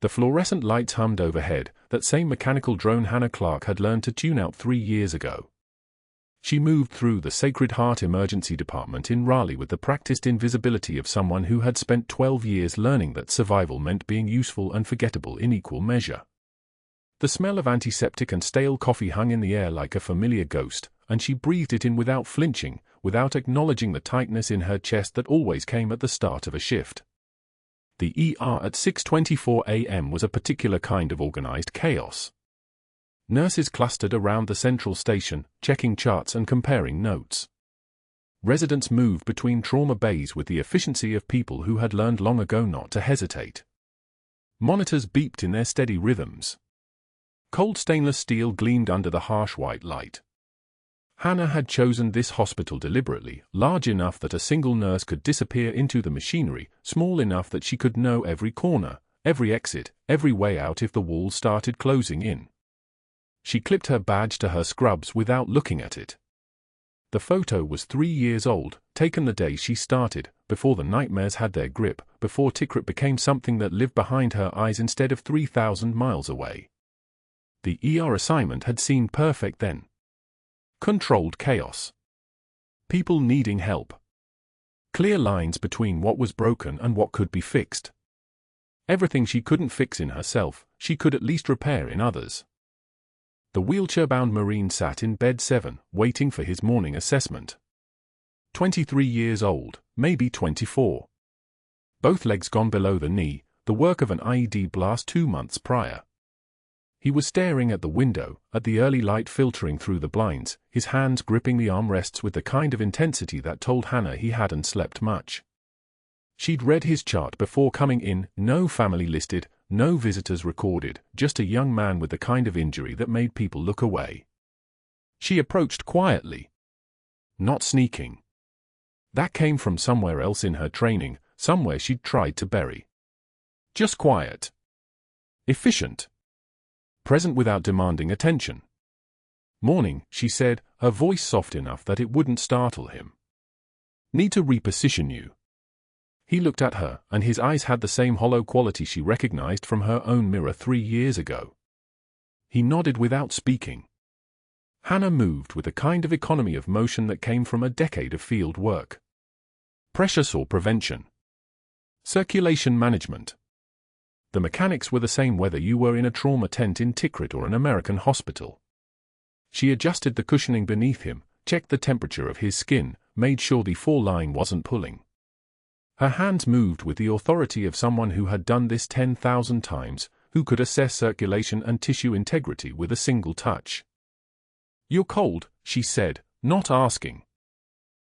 The fluorescent lights hummed overhead, that same mechanical drone Hannah Clarke had learned to tune out 3 years ago. She moved through the Sacred Heart Emergency Department in Raleigh with the practiced invisibility of someone who had spent 12 years learning that survival meant being useful and forgettable in equal measure. The smell of antiseptic and stale coffee hung in the air like a familiar ghost, and she breathed it in without flinching, without acknowledging the tightness in her chest that always came at the start of a shift. The ER at 6:24 a.m. was a particular kind of organized chaos. Nurses clustered around the central station, checking charts and comparing notes. Residents moved between trauma bays with the efficiency of people who had learned long ago not to hesitate. Monitors beeped in their steady rhythms. Cold stainless steel gleamed under the harsh white light. Hannah had chosen this hospital deliberately, large enough that a single nurse could disappear into the machinery, small enough that she could know every corner, every exit, every way out if the walls started closing in. She clipped her badge to her scrubs without looking at it. The photo was 3 years old, taken the day she started, before the nightmares had their grip, before Tikrit became something that lived behind her eyes instead of 3,000 miles away. The ER assignment had seemed perfect then. Controlled chaos. People needing help. Clear lines between what was broken and what could be fixed. Everything she couldn't fix in herself, she could at least repair in others. The wheelchair-bound Marine sat in bed 7, waiting for his morning assessment. 23 years old, maybe 24. Both legs gone below the knee, the work of an IED blast 2 months prior. He was staring at the window, at the early light filtering through the blinds, his hands gripping the armrests with the kind of intensity that told Hannah he hadn't slept much. She'd read his chart before coming in, no family listed, no visitors recorded, just a young man with the kind of injury that made people look away. She approached quietly. Not sneaking. That came from somewhere else in her training, somewhere she'd tried to bury. Just quiet. Efficient. Present without demanding attention. "Morning," she said, her voice soft enough that it wouldn't startle him. "Need to reposition you." He looked at her, and his eyes had the same hollow quality she recognized from her own mirror 3 years ago. He nodded without speaking. Hannah moved with a kind of economy of motion that came from a decade of field work. Pressure sore prevention. Circulation management. The mechanics were the same whether you were in a trauma tent in Tikrit or an American hospital. She adjusted the cushioning beneath him, checked the temperature of his skin, made sure the fall line wasn't pulling. Her hands moved with the authority of someone who had done this 10,000 times, who could assess circulation and tissue integrity with a single touch. "You're cold," she said, not asking.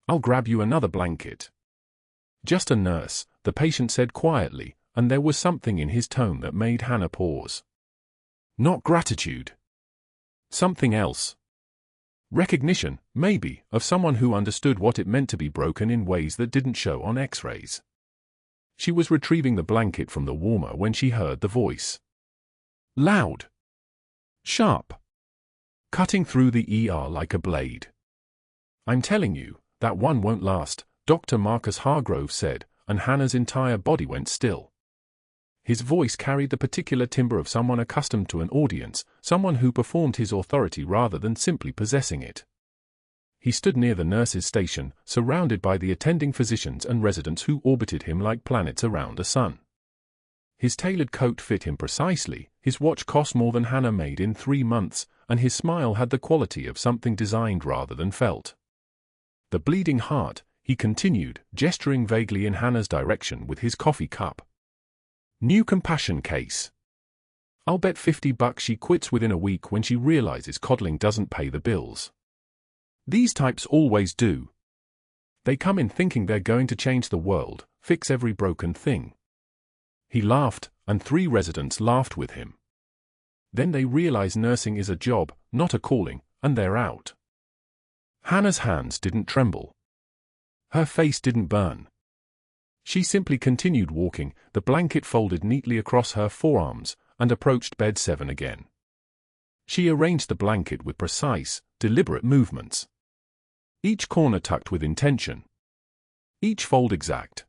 "I'll grab you another blanket." "Just a nurse," the patient said quietly, and there was something in his tone that made Hannah pause. Not gratitude. Something else. Recognition, maybe, of someone who understood what it meant to be broken in ways that didn't show on X-rays. She was retrieving the blanket from the warmer when she heard the voice. Loud. Sharp. Cutting through the ER like a blade. "I'm telling you, that one won't last," Dr. Marcus Hargrove said, and Hannah's entire body went still. His voice carried the particular timbre of someone accustomed to an audience, someone who performed his authority rather than simply possessing it. He stood near the nurse's station, surrounded by the attending physicians and residents who orbited him like planets around a sun. His tailored coat fit him precisely, his watch cost more than Hannah made in 3 months, and his smile had the quality of something designed rather than felt. "The bleeding heart," he continued, gesturing vaguely in Hannah's direction with his coffee cup. "New compassion case. I'll bet $50 she quits within a week when she realizes coddling doesn't pay the bills. These types always do. They come in thinking they're going to change the world, fix every broken thing." He laughed, and 3 residents laughed with him. Then they realize nursing is a job, not a calling, and they're out. Hannah's hands didn't tremble. Her face didn't burn. She simply continued walking, the blanket folded neatly across her forearms, and approached bed 7 again. She arranged the blanket with precise, deliberate movements. Each corner tucked with intention. Each fold exact.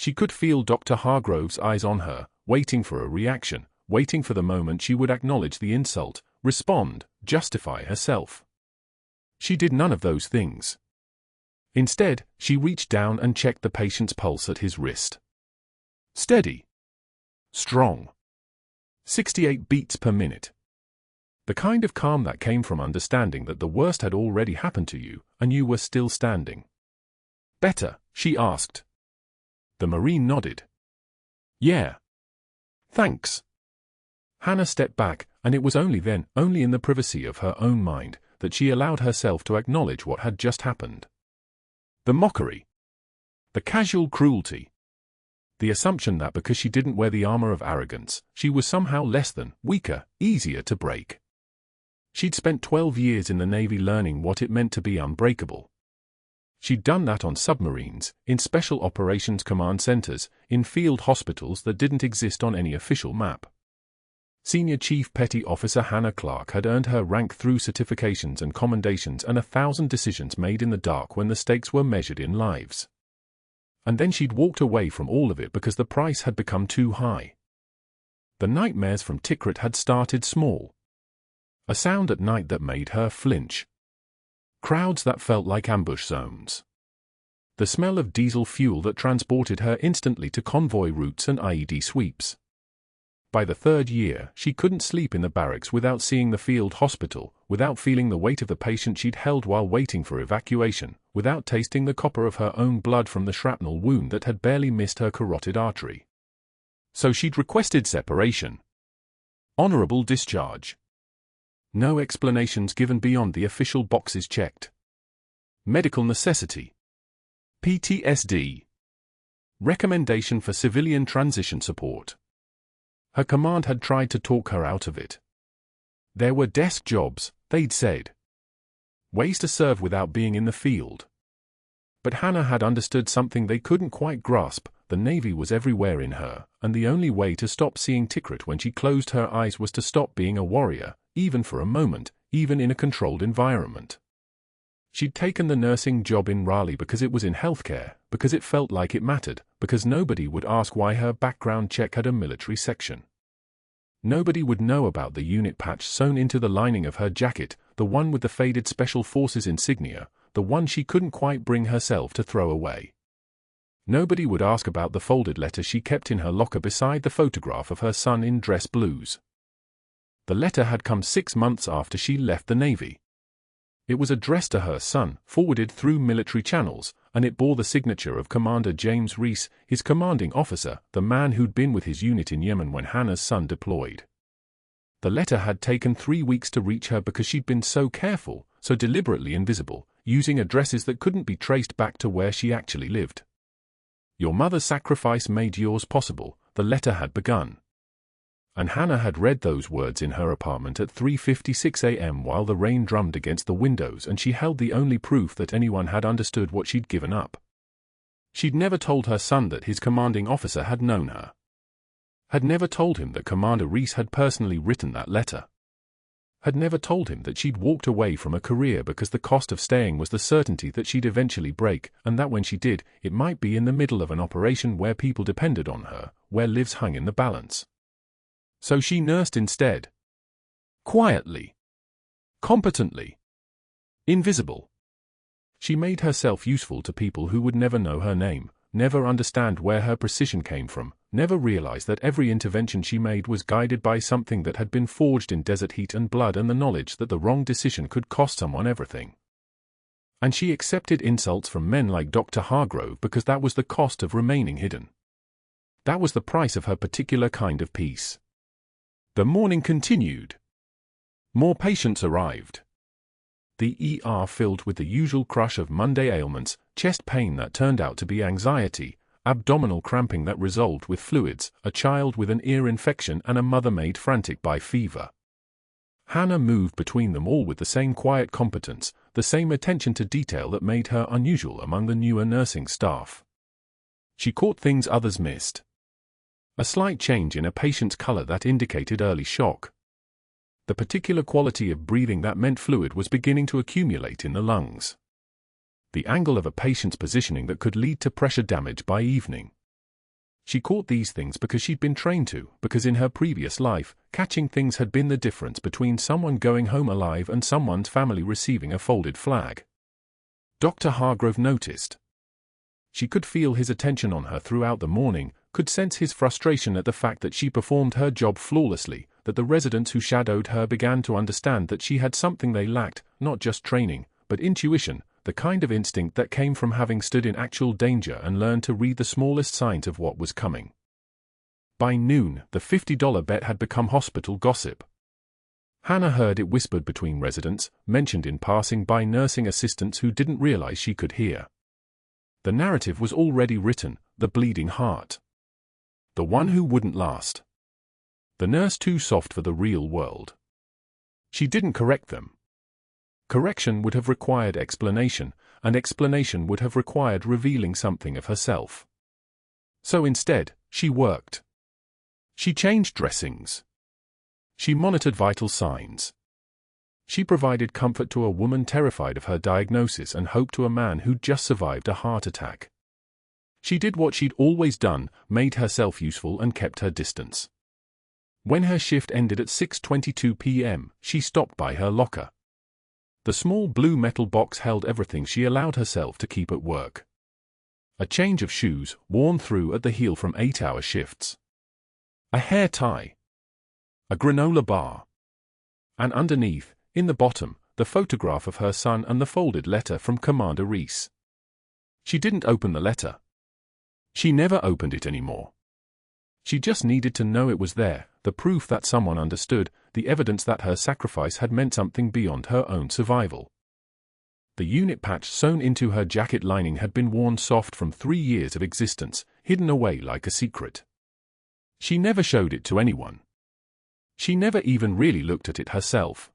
She could feel Dr. Hargrove's eyes on her, waiting for a reaction, waiting for the moment she would acknowledge the insult, respond, justify herself. She did none of those things. Instead, she reached down and checked the patient's pulse at his wrist. Steady. Strong. 68 beats per minute. The kind of calm that came from understanding that the worst had already happened to you, and you were still standing. Better, she asked. The Marine nodded. Yeah. Thanks. Hannah stepped back, and it was only then, only in the privacy of her own mind, that she allowed herself to acknowledge what had just happened. The mockery. The casual cruelty. The assumption that because she didn't wear the armor of arrogance, she was somehow less than, weaker, easier to break. She'd spent 12 years in the Navy learning what it meant to be unbreakable. She'd done that on submarines, in special operations command centers, in field hospitals that didn't exist on any official map. Senior Chief Petty Officer Hannah Clarke had earned her rank through certifications and commendations and 1,000 decisions made in the dark when the stakes were measured in lives. And then she'd walked away from all of it because the price had become too high. The nightmares from Tikrit had started small. A sound at night that made her flinch. Crowds that felt like ambush zones. The smell of diesel fuel that transported her instantly to convoy routes and IED sweeps. By the third year, she couldn't sleep in the barracks without seeing the field hospital, without feeling the weight of the patient she'd held while waiting for evacuation, without tasting the copper of her own blood from the shrapnel wound that had barely missed her carotid artery. So she'd requested separation. Honorable discharge. No explanations given beyond the official boxes checked. Medical necessity. PTSD. Recommendation for civilian transition support. Her command had tried to talk her out of it. There were desk jobs, they'd said. Ways to serve without being in the field. But Hannah had understood something they couldn't quite grasp. The Navy was everywhere in her, and the only way to stop seeing Tikrit when she closed her eyes was to stop being a warrior, even for a moment, even in a controlled environment. She'd taken the nursing job in Raleigh because it was in healthcare, because it felt like it mattered, because nobody would ask why her background check had a military section. Nobody would know about the unit patch sewn into the lining of her jacket, the one with the faded Special Forces insignia, the one she couldn't quite bring herself to throw away. Nobody would ask about the folded letter she kept in her locker beside the photograph of her son in dress blues. The letter had come 6 months after she left the Navy. It was addressed to her son, forwarded through military channels, and it bore the signature of Commander James Reese, his commanding officer, the man who'd been with his unit in Yemen when Hannah's son deployed. The letter had taken 3 weeks to reach her because she'd been so careful, so deliberately invisible, using addresses that couldn't be traced back to where she actually lived. Your mother's sacrifice made yours possible, the letter had begun. And Hannah had read those words in her apartment at 3:56 a.m. while the rain drummed against the windows, and she held the only proof that anyone had understood what she'd given up. She'd never told her son that his commanding officer had known her. Had never told him that Commander Reese had personally written that letter. Had never told him that she'd walked away from a career because the cost of staying was the certainty that she'd eventually break, and that when she did, it might be in the middle of an operation where people depended on her, where lives hung in the balance. So she nursed instead. Quietly. Competently. Invisible. She made herself useful to people who would never know her name, never understand where her precision came from, never realize that every intervention she made was guided by something that had been forged in desert heat and blood and the knowledge that the wrong decision could cost someone everything. And she accepted insults from men like Dr. Hargrove because that was the cost of remaining hidden. That was the price of her particular kind of peace. The morning continued. More patients arrived. The ER filled with the usual crush of Monday ailments, chest pain that turned out to be anxiety, abdominal cramping that resolved with fluids, a child with an ear infection and a mother made frantic by fever. Hannah moved between them all with the same quiet competence, the same attention to detail that made her unusual among the newer nursing staff. She caught things others missed. A slight change in a patient's color that indicated early shock. The particular quality of breathing that meant fluid was beginning to accumulate in the lungs. The angle of a patient's positioning that could lead to pressure damage by evening. She caught these things because she'd been trained to, because in her previous life, catching things had been the difference between someone going home alive and someone's family receiving a folded flag. Dr. Hargrove noticed. She could feel his attention on her throughout the morning, could sense his frustration at the fact that she performed her job flawlessly, that the residents who shadowed her began to understand that she had something they lacked, not just training, but intuition, the kind of instinct that came from having stood in actual danger and learned to read the smallest signs of what was coming. By noon, the $50 bet had become hospital gossip. Hannah heard it whispered between residents, mentioned in passing by nursing assistants who didn't realize she could hear. The narrative was already written, the bleeding heart. The one who wouldn't last. The nurse too soft for the real world. She didn't correct them. Correction would have required explanation, and explanation would have required revealing something of herself. So instead, she worked. She changed dressings. She monitored vital signs. She provided comfort to a woman terrified of her diagnosis and hope to a man who'd just survived a heart attack. She did what she'd always done, made herself useful and kept her distance. When her shift ended at 6:22 p.m., she stopped by her locker. The small blue metal box held everything she allowed herself to keep at work. A change of shoes, worn through at the heel from 8-hour shifts. A hair tie. A granola bar. And underneath, in the bottom, the photograph of her son and the folded letter from Commander Reese. She didn't open the letter. She never opened it anymore. She just needed to know it was there, the proof that someone understood, the evidence that her sacrifice had meant something beyond her own survival. The unit patch sewn into her jacket lining had been worn soft from 3 years of existence, hidden away like a secret. She never showed it to anyone. She never even really looked at it herself.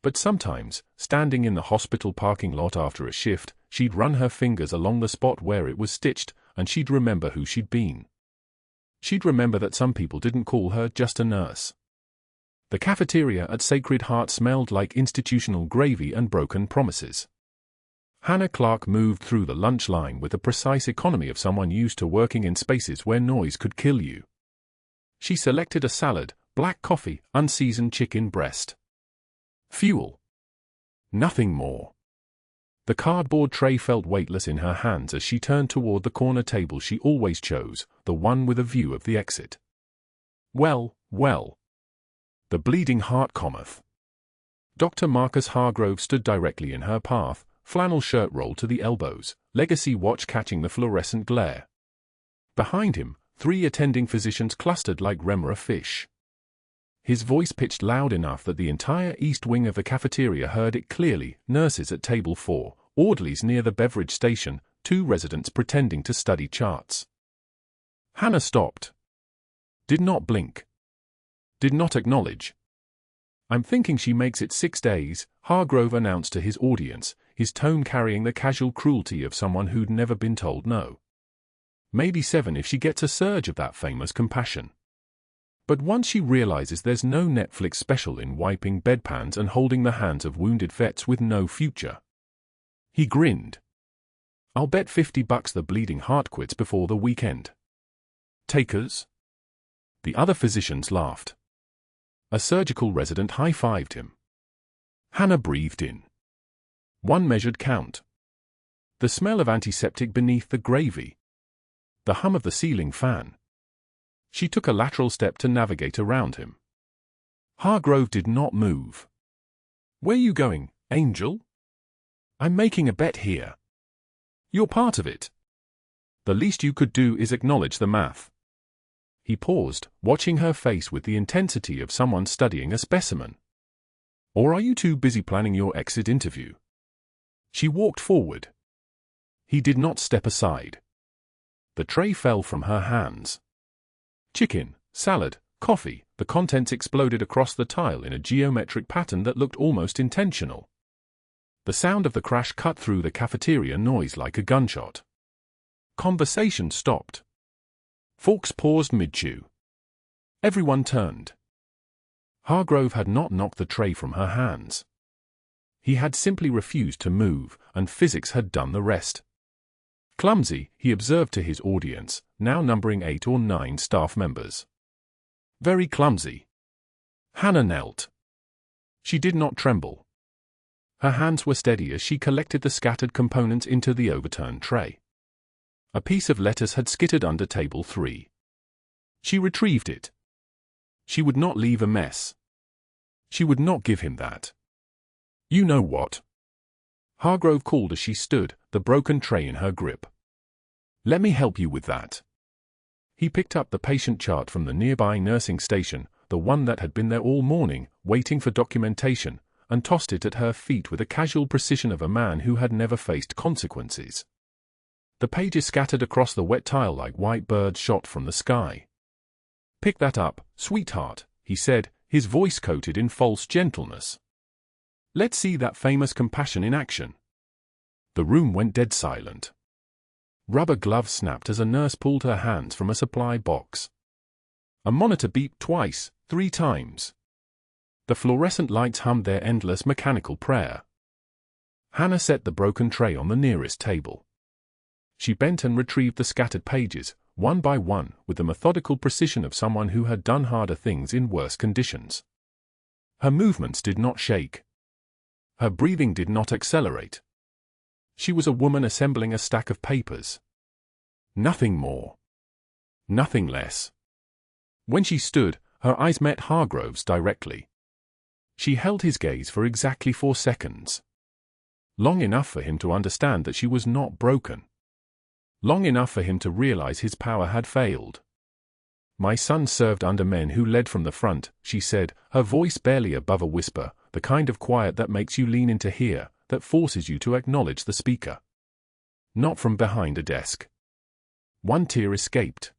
But sometimes, standing in the hospital parking lot after a shift, she'd run her fingers along the spot where it was stitched, and she'd remember who she'd been. She'd remember that some people didn't call her just a nurse. The cafeteria at Sacred Heart smelled like institutional gravy and broken promises. Hannah Clarke moved through the lunch line with the precise economy of someone used to working in spaces where noise could kill you. She selected a salad, black coffee, unseasoned chicken breast. Fuel. Nothing more. The cardboard tray felt weightless in her hands as she turned toward the corner table she always chose, the one with a view of the exit. Well. The bleeding heart cometh. Dr. Marcus Hargrove stood directly in her path, flannel shirt rolled to the elbows, legacy watch catching the fluorescent glare. Behind him, 3 attending physicians clustered like remora fish. His voice pitched loud enough that the entire east wing of the cafeteria heard it clearly, nurses at table 4, orderlies near the beverage station, 2 residents pretending to study charts. Hannah stopped. Did not blink. Did not acknowledge. I'm thinking she makes it 6 days, Hargrove announced to his audience, his tone carrying the casual cruelty of someone who'd never been told no. Maybe 7 if she gets a surge of that famous compassion. But once she realizes there's no Netflix special in wiping bedpans and holding the hands of wounded vets with no future. He grinned. I'll bet $50 the bleeding heart quits before the weekend. Takers? The other physicians laughed. A surgical resident high-fived him. Hannah breathed in. 1 measured count. The smell of antiseptic beneath the gravy. The hum of the ceiling fan. She took a lateral step to navigate around him. Hargrove did not move. Where you going, Angel? I'm making a bet here. You're part of it. The least you could do is acknowledge the math. He paused, watching her face with the intensity of someone studying a specimen. Or are you too busy planning your exit interview? She walked forward. He did not step aside. The tray fell from her hands. Chicken, salad, coffee, the contents exploded across the tile in a geometric pattern that looked almost intentional. The sound of the crash cut through the cafeteria noise like a gunshot. Conversation stopped. Forks paused mid-chew. Everyone turned. Hargrove had not knocked the tray from her hands. He had simply refused to move, and physics had done the rest. Clumsy, he observed to his audience, now numbering 8 or 9 staff members. Very clumsy. Hannah knelt. She did not tremble. Her hands were steady as she collected the scattered components into the overturned tray. A piece of lettuce had skittered under table 3. She retrieved it. She would not leave a mess. She would not give him that. "You know what?" Hargrove called as she stood, the broken tray in her grip. "Let me help you with that." He picked up the patient chart from the nearby nursing station, the one that had been there all morning, waiting for documentation, and tossed it at her feet with the casual precision of a man who had never faced consequences. The pages scattered across the wet tile like white birds shot from the sky. "Pick that up, sweetheart," he said, his voice coated in false gentleness. "Let's see that famous compassion in action." The room went dead silent. Rubber gloves snapped as a nurse pulled her hands from a supply box. A monitor beeped twice, 3 times. The fluorescent lights hummed their endless mechanical prayer. Hannah set the broken tray on the nearest table. She bent and retrieved the scattered pages, one by one, with the methodical precision of someone who had done harder things in worse conditions. Her movements did not shake. Her breathing did not accelerate. She was a woman assembling a stack of papers. Nothing more. Nothing less. When she stood, her eyes met Hargrove's directly. She held his gaze for exactly 4 seconds. Long enough for him to understand that she was not broken. Long enough for him to realize his power had failed. "My son served under men who led from the front," she said, her voice barely above a whisper, the kind of quiet that makes you lean in to hear, that forces you to acknowledge the speaker. Not from behind a desk. One tear escaped.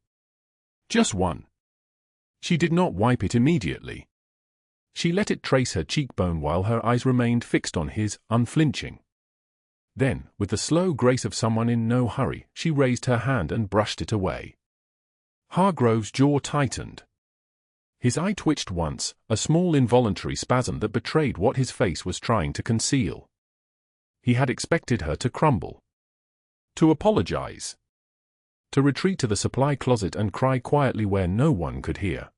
Just one. She did not wipe it immediately. She let it trace her cheekbone while her eyes remained fixed on his, unflinching. Then, with the slow grace of someone in no hurry, she raised her hand and brushed it away. Hargrove's jaw tightened. His eye twitched once, a small involuntary spasm that betrayed what his face was trying to conceal. He had expected her to crumble. To apologize. To retreat to the supply closet and cry quietly where no one could hear.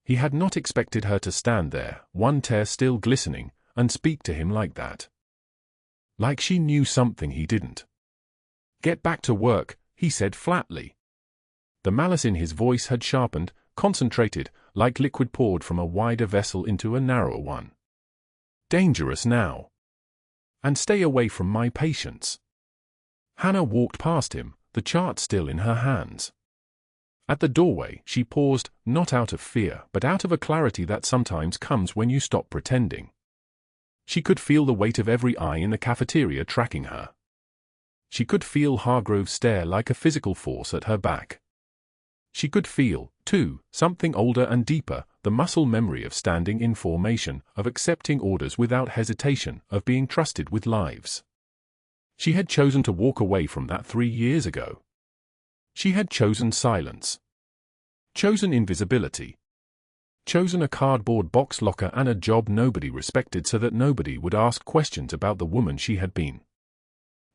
He had not expected her to stand there, one tear still glistening, and speak to him like that. Like she knew something he didn't. "Get back to work," he said flatly. The malice in his voice had sharpened, concentrated, like liquid poured from a wider vessel into a narrower one. "Dangerous now. And stay away from my patients." Hannah walked past him, the chart still in her hands. At the doorway, she paused, not out of fear, but out of a clarity that sometimes comes when you stop pretending. She could feel the weight of every eye in the cafeteria tracking her. She could feel Hargrove stare like a physical force at her back. She could feel, too, something older and deeper, the muscle memory of standing in formation, of accepting orders without hesitation, of being trusted with lives. She had chosen to walk away from that 3 years ago. She had chosen silence. Chosen invisibility. Chosen a cardboard box locker and a job nobody respected so that nobody would ask questions about the woman she had been.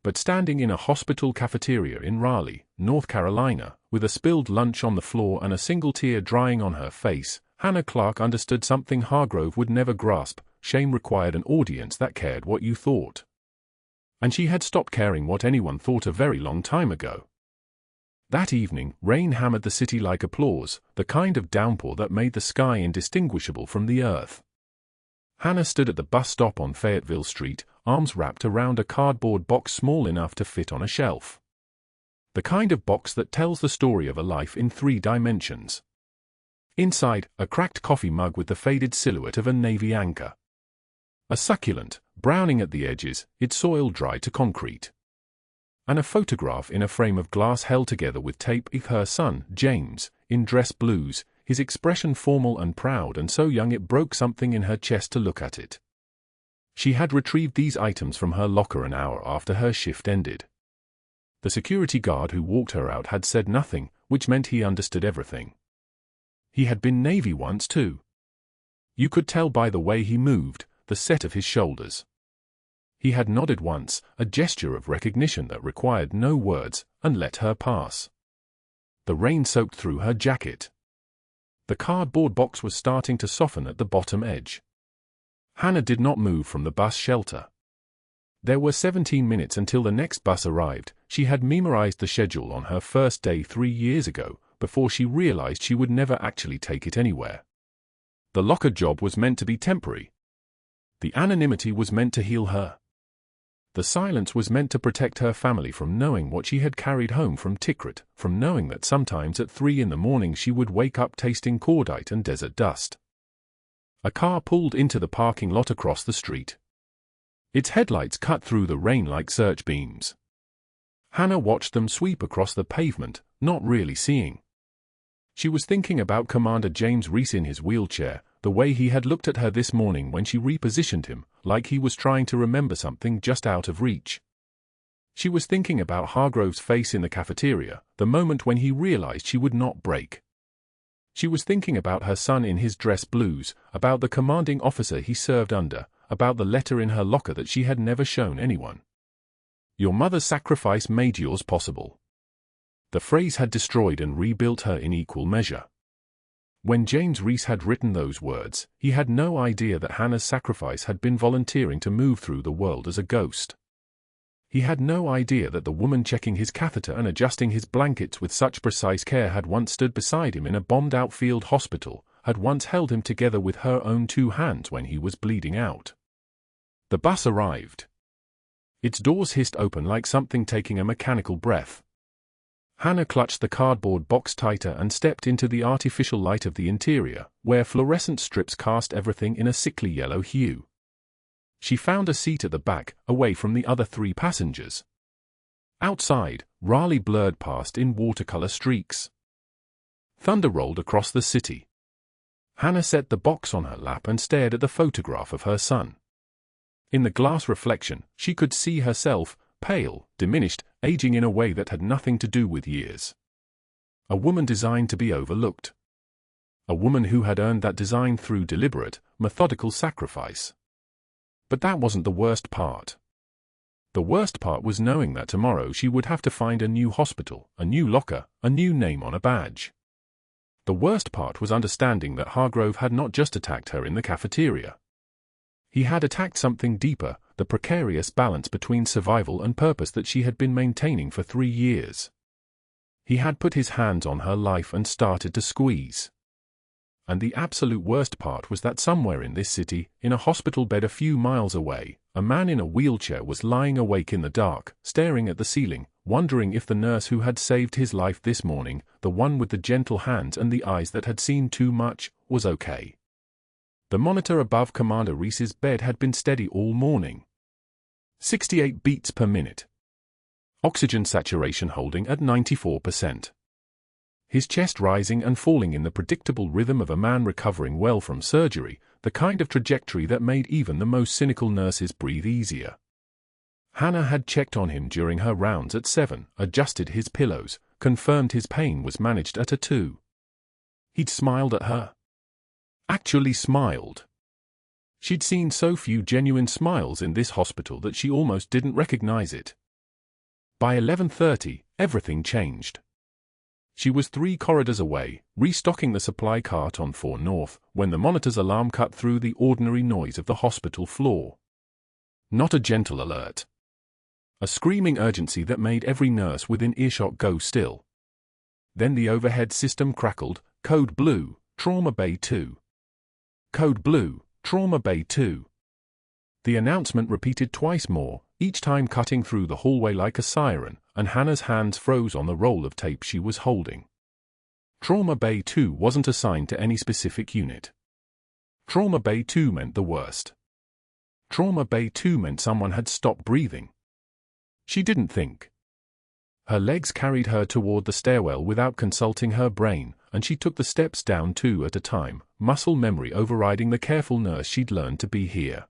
But standing in a hospital cafeteria in Raleigh, North Carolina, with a spilled lunch on the floor and a single tear drying on her face, Hannah Clarke understood something Hargrove would never grasp: shame required an audience that cared what you thought. And she had stopped caring what anyone thought a very long time ago. That evening, rain hammered the city like applause, the kind of downpour that made the sky indistinguishable from the earth. Hannah stood at the bus stop on Fayetteville Street, arms wrapped around a cardboard box small enough to fit on a shelf. The kind of box that tells the story of a life in 3 dimensions. Inside, a cracked coffee mug with the faded silhouette of a Navy anchor. A succulent, browning at the edges, its soil dry to concrete. And a photograph in a frame of glass held together with tape of her son, James, in dress blues, his expression formal and proud and so young it broke something in her chest to look at it. She had retrieved these items from her locker an hour after her shift ended. The security guard who walked her out had said nothing, which meant he understood everything. He had been Navy once too. You could tell by the way he moved, the set of his shoulders. He had nodded once, a gesture of recognition that required no words, and let her pass. The rain soaked through her jacket. The cardboard box was starting to soften at the bottom edge. Hannah did not move from the bus shelter. There were 17 minutes until the next bus arrived. She had memorized the schedule on her first day 3 years ago, before she realized she would never actually take it anywhere. The locker job was meant to be temporary. The anonymity was meant to heal her. The silence was meant to protect her family from knowing what she had carried home from Tikrit, from knowing that sometimes at 3 in the morning she would wake up tasting cordite and desert dust. A car pulled into the parking lot across the street. Its headlights cut through the rain like search beams. Hannah watched them sweep across the pavement, not really seeing. She was thinking about Commander James Reese in his wheelchair, the way he had looked at her this morning when she repositioned him, like he was trying to remember something just out of reach. She was thinking about Hargrove's face in the cafeteria, the moment when he realized she would not break. She was thinking about her son in his dress blues, about the commanding officer he served under, about the letter in her locker that she had never shown anyone. Your mother's sacrifice made yours possible. The phrase had destroyed and rebuilt her in equal measure. When James Reese had written those words, he had no idea that Hannah's sacrifice had been volunteering to move through the world as a ghost. He had no idea that the woman checking his catheter and adjusting his blankets with such precise care had once stood beside him in a bombed-out field hospital, had once held him together with her own 2 hands when he was bleeding out. The bus arrived. Its doors hissed open like something taking a mechanical breath. Hannah clutched the cardboard box tighter and stepped into the artificial light of the interior, where fluorescent strips cast everything in a sickly yellow hue. She found a seat at the back, away from the other 3 passengers. Outside, Raleigh blurred past in watercolor streaks. Thunder rolled across the city. Hannah set the box on her lap and stared at the photograph of her son. In the glass reflection, she could see herself, pale, diminished, aging in a way that had nothing to do with years. A woman designed to be overlooked. A woman who had earned that design through deliberate, methodical sacrifice. But that wasn't the worst part. The worst part was knowing that tomorrow she would have to find a new hospital, a new locker, a new name on a badge. The worst part was understanding that Hargrove had not just attacked her in the cafeteria. He had attacked something deeper, the precarious balance between survival and purpose that she had been maintaining for 3 years. He had put his hands on her life and started to squeeze. And the absolute worst part was that somewhere in this city, in a hospital bed a few miles away, a man in a wheelchair was lying awake in the dark, staring at the ceiling, wondering if the nurse who had saved his life this morning, the one with the gentle hands and the eyes that had seen too much, was okay. The monitor above Commander Reese's bed had been steady all morning. 68 beats per minute. Oxygen saturation holding at 94%. His chest rising and falling in the predictable rhythm of a man recovering well from surgery, the kind of trajectory that made even the most cynical nurses breathe easier. Hannah had checked on him during her rounds at 7, adjusted his pillows, confirmed his pain was managed at a 2. He'd smiled at her. Actually smiled. She'd seen so few genuine smiles in this hospital that she almost didn't recognize it. By 11:30, everything changed. She was 3 corridors away, restocking the supply cart on 4 North, when the monitor's alarm cut through the ordinary noise of the hospital floor. Not a gentle alert. A screaming urgency that made every nurse within earshot go still. Then the overhead system crackled, Code Blue, Trauma Bay 2. Code Blue, Trauma Bay 2. The announcement repeated twice more, each time cutting through the hallway like a siren, and Hannah's hands froze on the roll of tape she was holding. Trauma Bay 2 wasn't assigned to any specific unit. Trauma Bay 2 meant the worst. Trauma Bay 2 meant someone had stopped breathing. She didn't think. Her legs carried her toward the stairwell without consulting her brain, and she took the steps down 2 at a time, muscle memory overriding the careful nurse she'd learned to be here.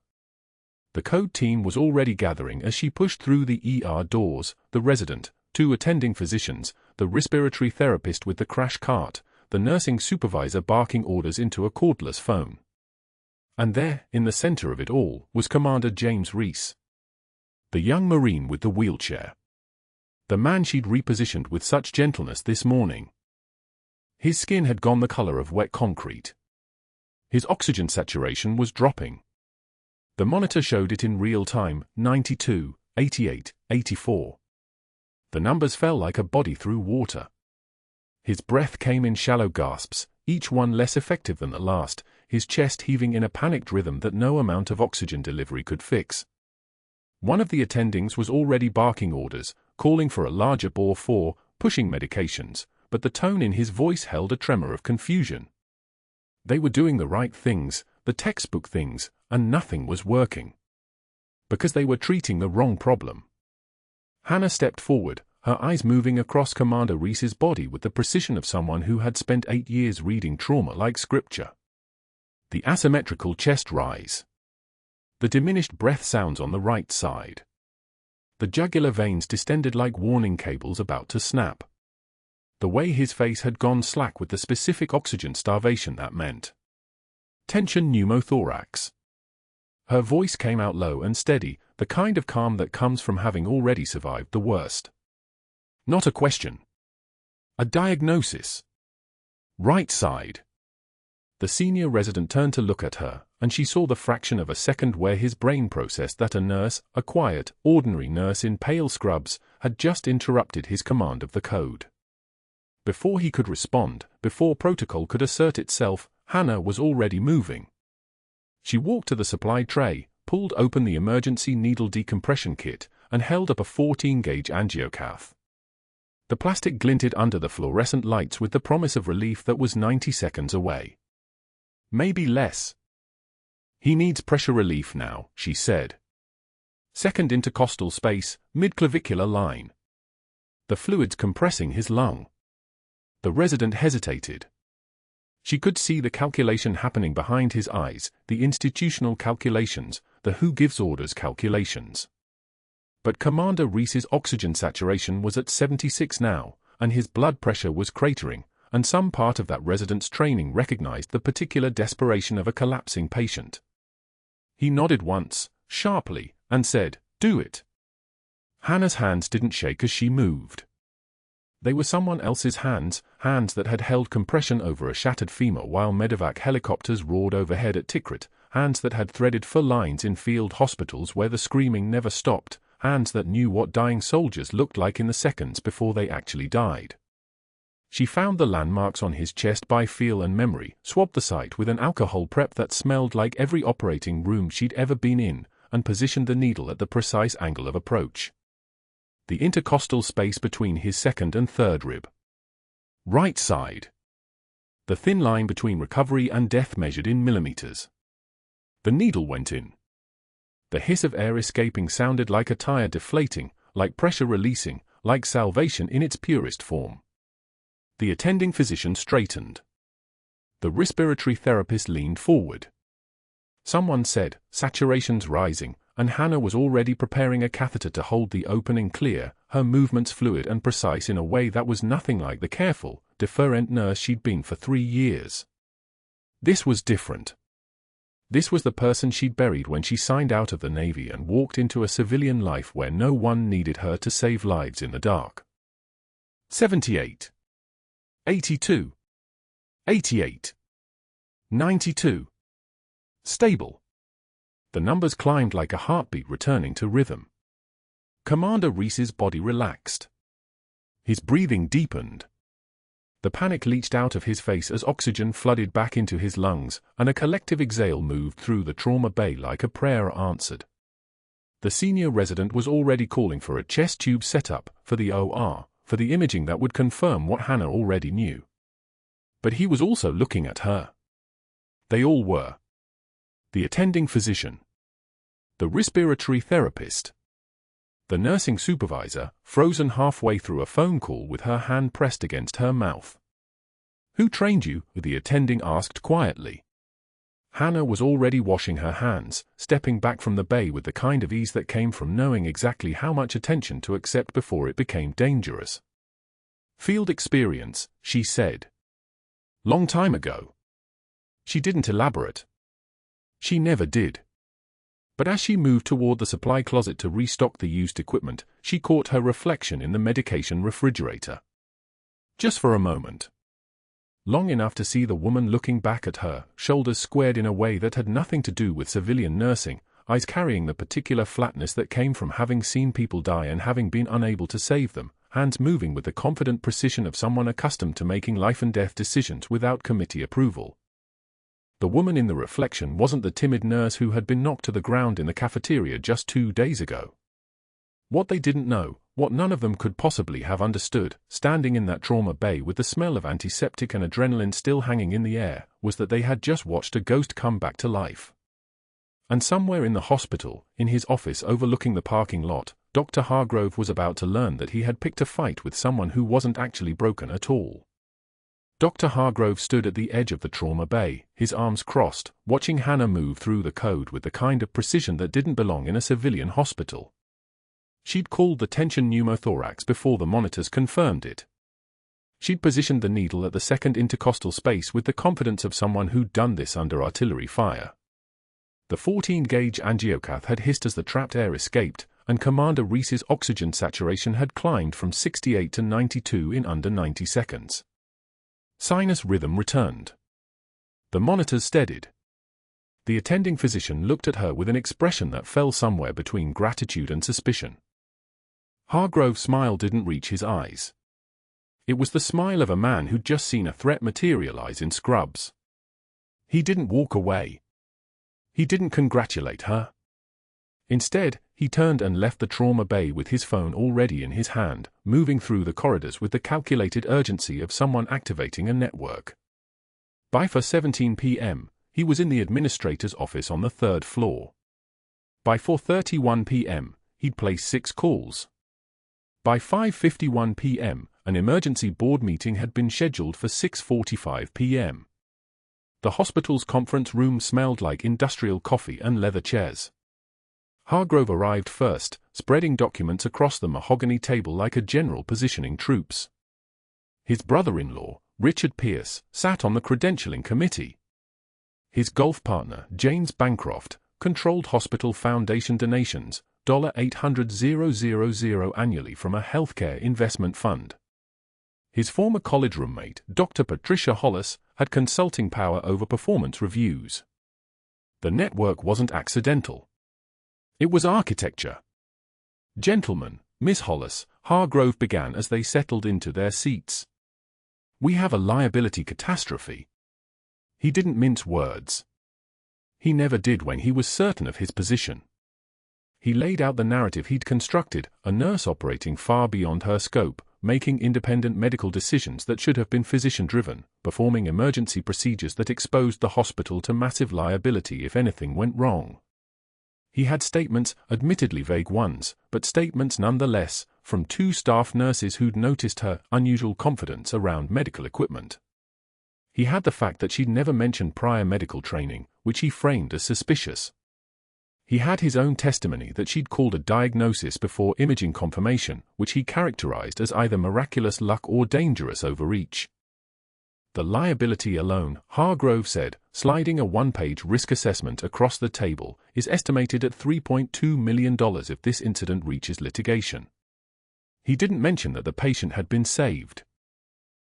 The code team was already gathering as she pushed through the ER doors, the resident, 2 attending physicians, the respiratory therapist with the crash cart, the nursing supervisor barking orders into a cordless phone. And there, in the center of it all, was Commander James Reese. The young Marine with the wheelchair. The man she'd repositioned with such gentleness this morning. His skin had gone the color of wet concrete. His oxygen saturation was dropping. The monitor showed it in real time, 92, 88, 84. The numbers fell like a body through water. His breath came in shallow gasps, each one less effective than the last, his chest heaving in a panicked rhythm that no amount of oxygen delivery could fix. One of the attendings was already barking orders, calling for a larger bore for, pushing medications, but the tone in his voice held a tremor of confusion. They were doing the right things, the textbook things, and nothing was working. Because they were treating the wrong problem. Hannah stepped forward, her eyes moving across Commander Reese's body with the precision of someone who had spent 8 years reading trauma like scripture. The asymmetrical chest rise. The diminished breath sounds on the right side. The jugular veins distended like warning cables about to snap. The way his face had gone slack with the specific oxygen starvation that meant. Tension pneumothorax. Her voice came out low and steady, the kind of calm that comes from having already survived the worst. Not a question. A diagnosis. Right side. The senior resident turned to look at her, and she saw the fraction of a second where his brain processed that a nurse, a quiet, ordinary nurse in pale scrubs, had just interrupted his command of the code. Before he could respond, before protocol could assert itself, Hannah was already moving. She walked to the supply tray, pulled open the emergency needle decompression kit, and held up a 14-gauge angiocath. The plastic glinted under the fluorescent lights with the promise of relief that was 90 seconds away. Maybe less. He needs pressure relief now, she said. Second intercostal space, mid-clavicular line. The fluids compressing his lung. The resident hesitated. She could see the calculation happening behind his eyes, the institutional calculations, the who gives orders calculations. But Commander Reese's oxygen saturation was at 76 now, and his blood pressure was cratering, and some part of that resident's training recognized the particular desperation of a collapsing patient. He nodded once, sharply, and said, "Do it." Hannah's hands didn't shake as she moved. They were someone else's hands, hands that had held compression over a shattered femur while medevac helicopters roared overhead at Tikrit, hands that had threaded full lines in field hospitals where the screaming never stopped, hands that knew what dying soldiers looked like in the seconds before they actually died. She found the landmarks on his chest by feel and memory, swabbed the site with an alcohol prep that smelled like every operating room she'd ever been in, and positioned the needle at the precise angle of approach. The intercostal space between his second and third rib. Right side. The thin line between recovery and death measured in millimeters. The needle went in. The hiss of air escaping sounded like a tire deflating, like pressure releasing, like salvation in its purest form. The attending physician straightened. The respiratory therapist leaned forward. Someone said, "Saturation's rising," and Hannah was already preparing a catheter to hold the opening clear, her movements fluid and precise in a way that was nothing like the careful, deferent nurse she'd been for 3 years. This was different. This was the person she'd buried when she signed out of the Navy and walked into a civilian life where no one needed her to save lives in the dark. 78. 82. 88. 92. Stable. The numbers climbed like a heartbeat returning to rhythm. Commander Reese's body relaxed. His breathing deepened. The panic leached out of his face as oxygen flooded back into his lungs, and a collective exhale moved through the trauma bay like a prayer answered. The senior resident was already calling for a chest tube setup, for the OR, for the imaging that would confirm what Hannah already knew. But he was also looking at her. They all were. The attending physician. The respiratory therapist. The nursing supervisor, frozen halfway through a phone call with her hand pressed against her mouth. "Who trained you?" the attending asked quietly. Hannah was already washing her hands, stepping back from the bay with the kind of ease that came from knowing exactly how much attention to accept before it became dangerous. "Field experience," she said. "Long time ago." She didn't elaborate. She never did. But as she moved toward the supply closet to restock the used equipment, she caught her reflection in the medication refrigerator. Just for a moment. long enough to see the woman looking back at her, shoulders squared in a way that had nothing to do with civilian nursing, eyes carrying the particular flatness that came from having seen people die and having been unable to save them, hands moving with the confident precision of someone accustomed to making life-and-death decisions without committee approval. The woman in the reflection wasn't the timid nurse who had been knocked to the ground in the cafeteria just 2 days ago. What they didn't know, what none of them could possibly have understood, standing in that trauma bay with the smell of antiseptic and adrenaline still hanging in the air, was that they had just watched a ghost come back to life. And somewhere in the hospital, in his office overlooking the parking lot, Dr. Hargrove was about to learn that he had picked a fight with someone who wasn't actually broken at all. Dr. Hargrove stood at the edge of the trauma bay, his arms crossed, watching Hannah move through the code with the kind of precision that didn't belong in a civilian hospital. She'd called the tension pneumothorax before the monitors confirmed it. She'd positioned the needle at the second intercostal space with the confidence of someone who'd done this under artillery fire. The 14-gauge angiocath had hissed as the trapped air escaped, and Commander Reese's oxygen saturation had climbed from 68 to 92 in under 90 seconds. Sinus rhythm returned. The monitors steadied. The attending physician looked at her with an expression that fell somewhere between gratitude and suspicion. Hargrove's smile didn't reach his eyes. It was the smile of a man who'd just seen a threat materialize in Scrubs. He didn't walk away. He didn't congratulate her. Instead, he turned and left the trauma bay with his phone already in his hand, moving through the corridors with the calculated urgency of someone activating a network. By 4:17 p.m., he was in the administrator's office on the 3rd floor. By 4:31 p.m., he'd placed 6 calls. By 5:51 p.m., an emergency board meeting had been scheduled for 6:45 p.m. The hospital's conference room smelled like industrial coffee and leather chairs. Hargrove arrived first, spreading documents across the mahogany table like a general positioning troops. His brother-in-law, Richard Pierce, sat on the credentialing committee. His golf partner, James Bancroft, controlled hospital foundation donations, $800,000 annually from a healthcare investment fund. His former college roommate, Dr. Patricia Hollis, had consulting power over performance reviews. The network wasn't accidental. It was architecture. "Gentlemen, Miss Hollis," Hargrove began as they settled into their seats. "We have a liability catastrophe." He didn't mince words. He never did when he was certain of his position. He laid out the narrative he'd constructed, a nurse operating far beyond her scope, making independent medical decisions that should have been physician-driven, performing emergency procedures that exposed the hospital to massive liability if anything went wrong. He had statements, admittedly vague ones, but statements nonetheless, from 2 staff nurses who'd noticed her unusual confidence around medical equipment. He had the fact that she'd never mentioned prior medical training, which he framed as suspicious. He had his own testimony that she'd called a diagnosis before imaging confirmation, which he characterized as either miraculous luck or dangerous overreach. The liability alone, Hargrove said, sliding a 1-page risk assessment across the table, is estimated at $3.2 million if this incident reaches litigation. He didn't mention that the patient had been saved.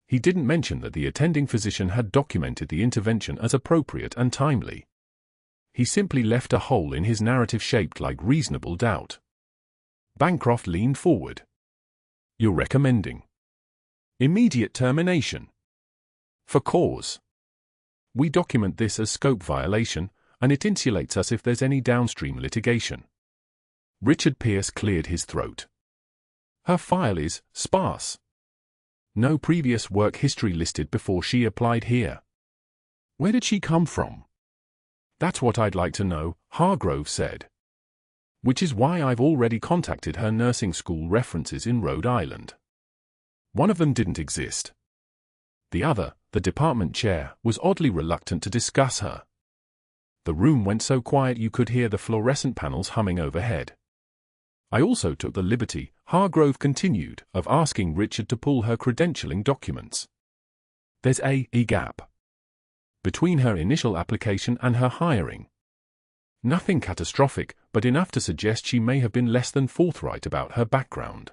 He didn't mention that the attending physician had documented the intervention as appropriate and timely. He simply left a hole in his narrative shaped like reasonable doubt. Bancroft leaned forward. "You're recommending immediate termination. For cause. We document this as scope violation, and it insulates us if there's any downstream litigation." Richard Pierce cleared his throat. "Her file is sparse. No previous work history listed before she applied here. Where did she come from?" "That's what I'd like to know," Hargrove said. "Which is why I've already contacted her nursing school references in Rhode Island. One of them didn't exist. The other, the department chair, was oddly reluctant to discuss her. The room went so quiet you could hear the fluorescent panels humming overhead. I also took the liberty," Hargrove continued, "of asking Richard to pull her credentialing documents. There's a gap between her initial application and her hiring. Nothing catastrophic, but enough to suggest she may have been less than forthright about her background."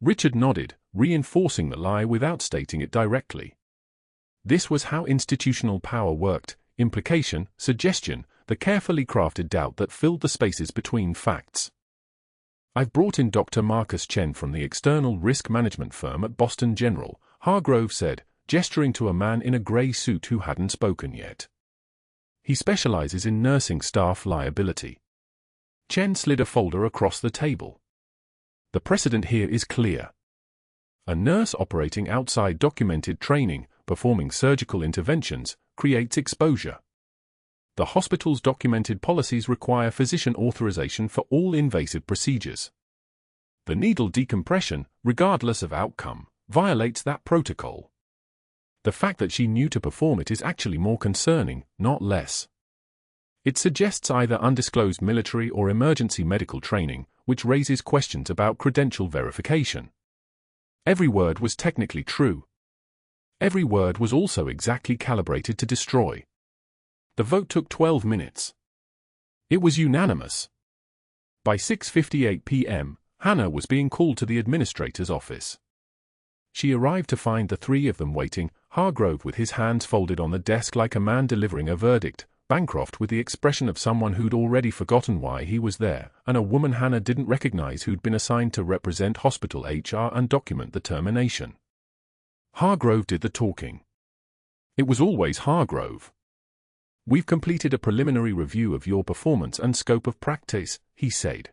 Richard nodded, reinforcing the lie without stating it directly. This was how institutional power worked: implication, suggestion, the carefully crafted doubt that filled the spaces between facts. "I've brought in Dr. Marcus Chen from the external risk management firm at Boston General," Hargrove said, gesturing to a man in a grey suit who hadn't spoken yet. "He specializes in nursing staff liability." Chen slid a folder across the table. "The precedent here is clear. A nurse operating outside documented training, performing surgical interventions, creates exposure. The hospital's documented policies require physician authorization for all invasive procedures. The needle decompression, regardless of outcome, violates that protocol. The fact that she knew to perform it is actually more concerning, not less. It suggests either undisclosed military or emergency medical training, which raises questions about credential verification." Every word was technically true. Every word was also exactly calibrated to destroy. The vote took 12 minutes. It was unanimous. By 6:58 p.m., Hannah was being called to the administrator's office. She arrived to find the three of them waiting: Hargrove with his hands folded on the desk like a man delivering a verdict, Bancroft with the expression of someone who'd already forgotten why he was there, and a woman Hannah didn't recognize who'd been assigned to represent hospital HR and document the termination. Hargrove did the talking. It was always Hargrove. "We've completed a preliminary review of your performance and scope of practice," he said.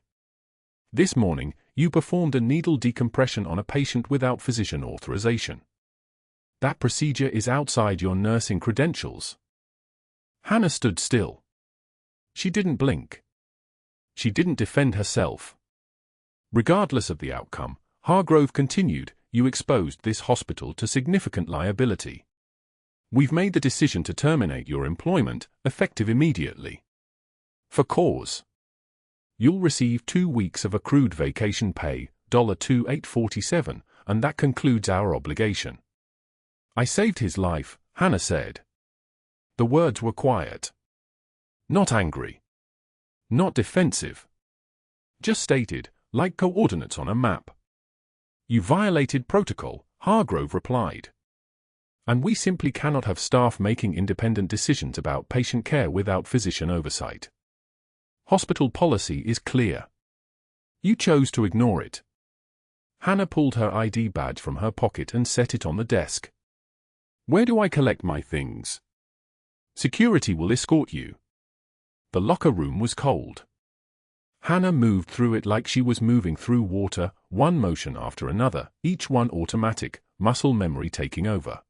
"This morning, you performed a needle decompression on a patient without physician authorization. That procedure is outside your nursing credentials." Hannah stood still. She didn't blink. She didn't defend herself. "Regardless of the outcome," Hargrove continued, "you exposed this hospital to significant liability. We've made the decision to terminate your employment, effective immediately. For cause. You'll receive 2 weeks of accrued vacation pay, $2847, and that concludes our obligation." "I saved his life," Hannah said. The words were quiet. Not angry. Not defensive. Just stated, like coordinates on a map. "You violated protocol," Hargrove replied. "And we simply cannot have staff making independent decisions about patient care without physician oversight. Hospital policy is clear. You chose to ignore it." Hannah pulled her ID badge from her pocket and set it on the desk. "Where do I collect my things?" "Security will escort you." The locker room was cold. Hannah moved through it like she was moving through water, one motion after another, each one automatic, muscle memory taking over.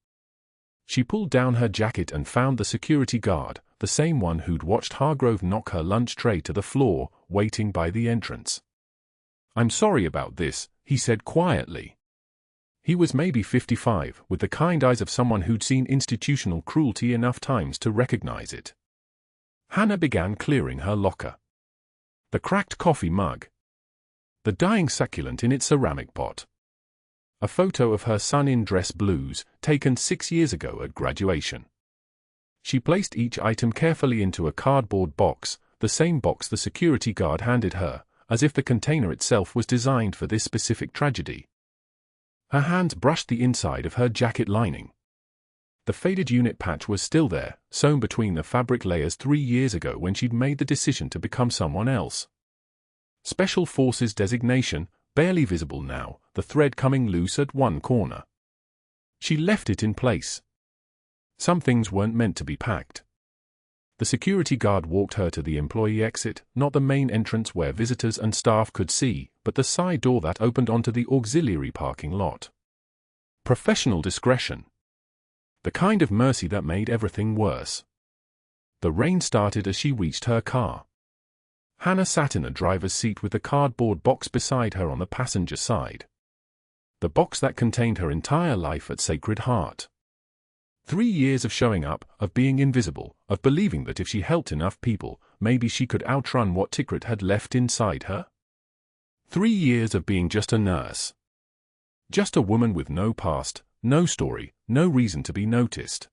She pulled down her jacket and found the security guard, the same one who'd watched Hargrove knock her lunch tray to the floor, waiting by the entrance. "I'm sorry about this," he said quietly. He was maybe 55, with the kind eyes of someone who'd seen institutional cruelty enough times to recognize it. Hannah began clearing her locker. The cracked coffee mug. The dying succulent in its ceramic pot. A photo of her son in dress blues, taken 6 years ago at graduation. She placed each item carefully into a cardboard box, the same box the security guard handed her, as if the container itself was designed for this specific tragedy. Her hands brushed the inside of her jacket lining. The faded unit patch was still there, sewn between the fabric layers 3 years ago when she'd made the decision to become someone else. Special Forces designation, barely visible now, the thread coming loose at one corner. She left it in place. Some things weren't meant to be packed. The security guard walked her to the employee exit, not the main entrance where visitors and staff could see, but the side door that opened onto the auxiliary parking lot. Professional discretion. The kind of mercy that made everything worse. The rain started as she reached her car. Hannah sat in the driver's seat with the cardboard box beside her on the passenger side. The box that contained her entire life at Sacred Heart. 3 years of showing up, of being invisible, of believing that if she helped enough people, maybe she could outrun what Tikrit had left inside her. 3 years of being just a nurse. Just a woman with no past, no story, no reason to be noticed.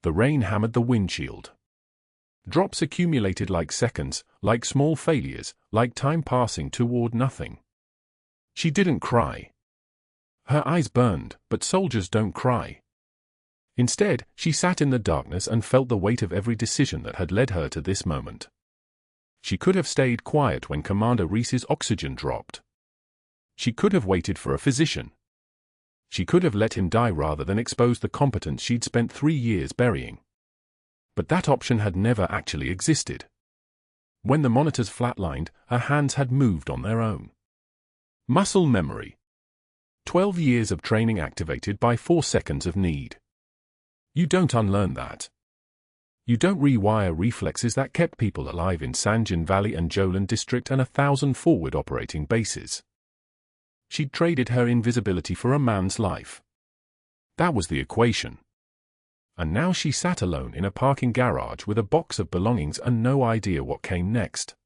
The rain hammered the windshield. Drops accumulated like seconds, like small failures, like time passing toward nothing. She didn't cry. Her eyes burned, but soldiers don't cry. Instead, she sat in the darkness and felt the weight of every decision that had led her to this moment. She could have stayed quiet when Commander Reese's oxygen dropped. She could have waited for a physician. She could have let him die rather than expose the competence she'd spent 3 years burying. But that option had never actually existed. When the monitors flatlined, her hands had moved on their own. Muscle memory. 12 years of training activated by 4 seconds of need. You don't unlearn that. You don't rewire reflexes that kept people alive in Sanjin Valley and Jolan District and 1,000 forward operating bases. She'd traded her invisibility for a man's life. That was the equation. And now she sat alone in a parking garage with a box of belongings and no idea what came next.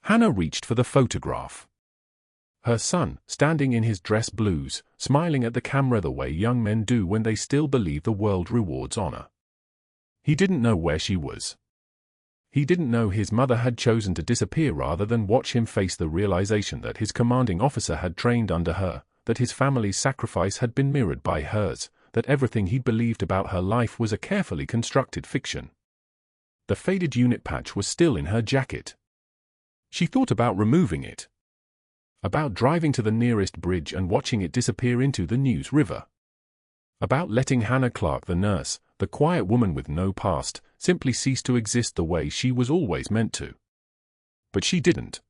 Hannah reached for the photograph. Her son, standing in his dress blues, smiling at the camera the way young men do when they still believe the world rewards honor. He didn't know where she was. He didn't know his mother had chosen to disappear rather than watch him face the realization that his commanding officer had trained under her, that his family's sacrifice had been mirrored by hers, that everything he'd believed about her life was a carefully constructed fiction. The faded unit patch was still in her jacket. She thought about removing it. About driving to the nearest bridge and watching it disappear into the News River. About letting Hannah Clarke, the nurse, the quiet woman with no past, simply cease to exist the way she was always meant to. But she didn't.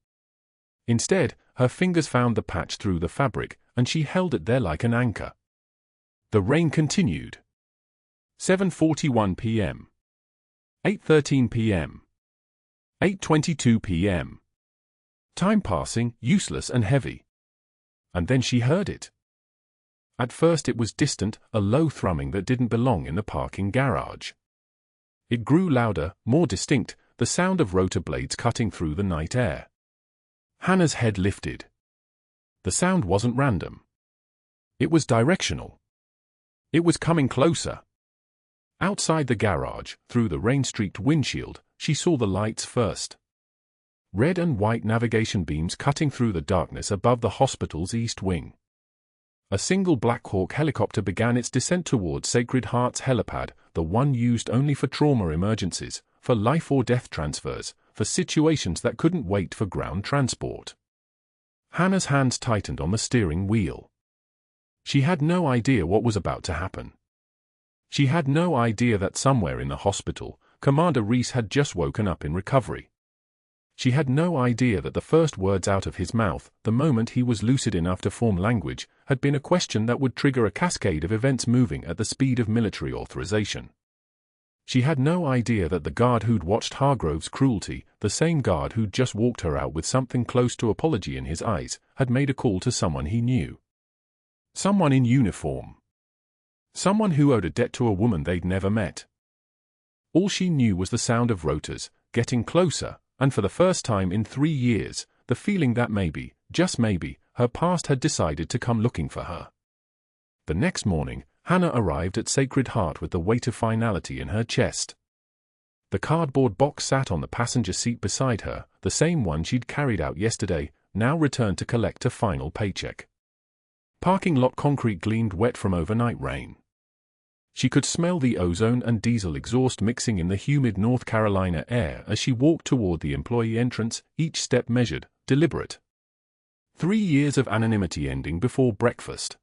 Instead, her fingers found the patch through the fabric, and she held it there like an anchor. The rain continued. 7:41 p.m. 8:13 p.m. 8:22 p.m. Time passing, useless and heavy. And then she heard it. At first it was distant, a low thrumming that didn't belong in the parking garage. It grew louder, more distinct, the sound of rotor blades cutting through the night air. Hannah's head lifted. The sound wasn't random. It was directional. It was coming closer. Outside the garage, through the rain-streaked windshield, she saw the lights first. Red and white navigation beams cutting through the darkness above the hospital's east wing. A single Black Hawk helicopter began its descent towards Sacred Heart's helipad, the one used only for trauma emergencies, for life or death transfers, for situations that couldn't wait for ground transport. Hannah's hands tightened on the steering wheel. She had no idea what was about to happen. She had no idea that somewhere in the hospital, Commander Reese had just woken up in recovery. She had no idea that the first words out of his mouth, the moment he was lucid enough to form language, had been a question that would trigger a cascade of events moving at the speed of military authorization. She had no idea that the guard who'd watched Hargrove's cruelty, the same guard who'd just walked her out with something close to apology in his eyes, had made a call to someone he knew. Someone in uniform. Someone who owed a debt to a woman they'd never met. All she knew was the sound of rotors, getting closer, and for the first time in 3 years, the feeling that maybe, just maybe, her past had decided to come looking for her. The next morning, Hannah arrived at Sacred Heart with the weight of finality in her chest. The cardboard box sat on the passenger seat beside her, the same one she'd carried out yesterday, now returned to collect a final paycheck. Parking lot concrete gleamed wet from overnight rain. She could smell the ozone and diesel exhaust mixing in the humid North Carolina air as she walked toward the employee entrance, each step measured, deliberate. 3 years of anonymity ending before breakfast.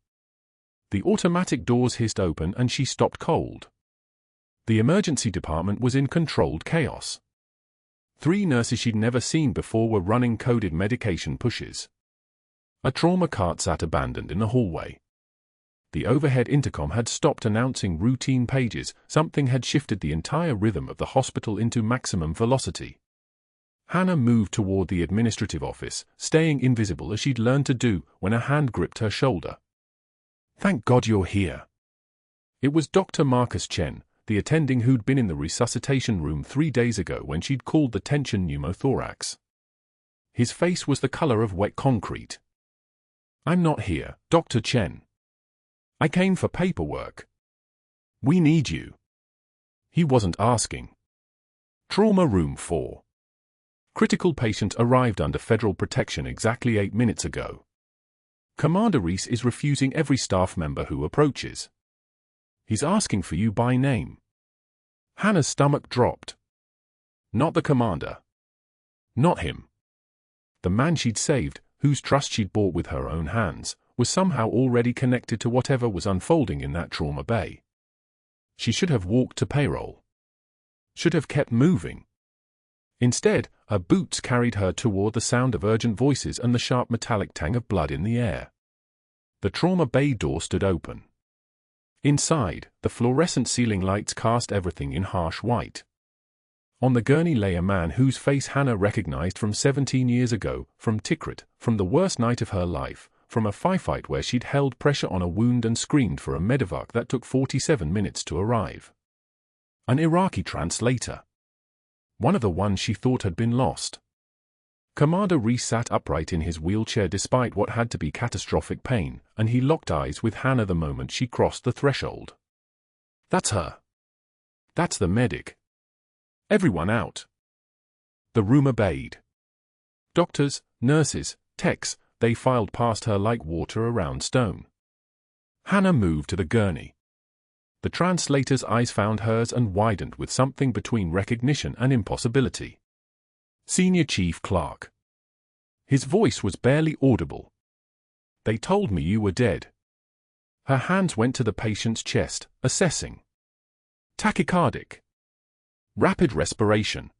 The automatic doors hissed open and she stopped cold. The emergency department was in controlled chaos. 3 nurses she'd never seen before were running coded medication pushes. A trauma cart sat abandoned in the hallway. The overhead intercom had stopped announcing routine pages, something had shifted the entire rhythm of the hospital into maximum velocity. Hannah moved toward the administrative office, staying invisible as she'd learned to do, when a hand gripped her shoulder. "Thank God you're here." It was Dr. Marcus Chen, the attending who'd been in the resuscitation room 3 days ago when she'd called the tension pneumothorax. His face was the color of wet concrete. "I'm not here, Dr. Chen. I came for paperwork. We need you." He wasn't asking. Trauma Room 4. Critical patient arrived under federal protection exactly 8 minutes ago. Commander Reese is refusing every staff member who approaches. He's asking for you by name. Hannah's stomach dropped. Not the commander. Not him. The man she'd saved, whose trust she'd bought with her own hands, was somehow already connected to whatever was unfolding in that trauma bay. She should have walked to payroll. Should have kept moving. Instead, her boots carried her toward the sound of urgent voices and the sharp metallic tang of blood in the air. The trauma bay door stood open. Inside, the fluorescent ceiling lights cast everything in harsh white. On the gurney lay a man whose face Hannah recognized from 17 years ago, from Tikrit, from the worst night of her life, from a firefight where she'd held pressure on a wound and screamed for a medevac that took 47 minutes to arrive. An Iraqi translator. One of the ones she thought had been lost. Commander Reese sat upright in his wheelchair despite what had to be catastrophic pain, and he locked eyes with Hannah the moment she crossed the threshold. That's her. That's the medic. Everyone out. The room obeyed. Doctors, nurses, techs, they filed past her like water around stone. Hannah moved to the gurney. The translator's eyes found hers and widened with something between recognition and impossibility. Senior Chief Clarke. His voice was barely audible. They told me you were dead. Her hands went to the patient's chest, assessing. Tachycardic. Rapid respiration.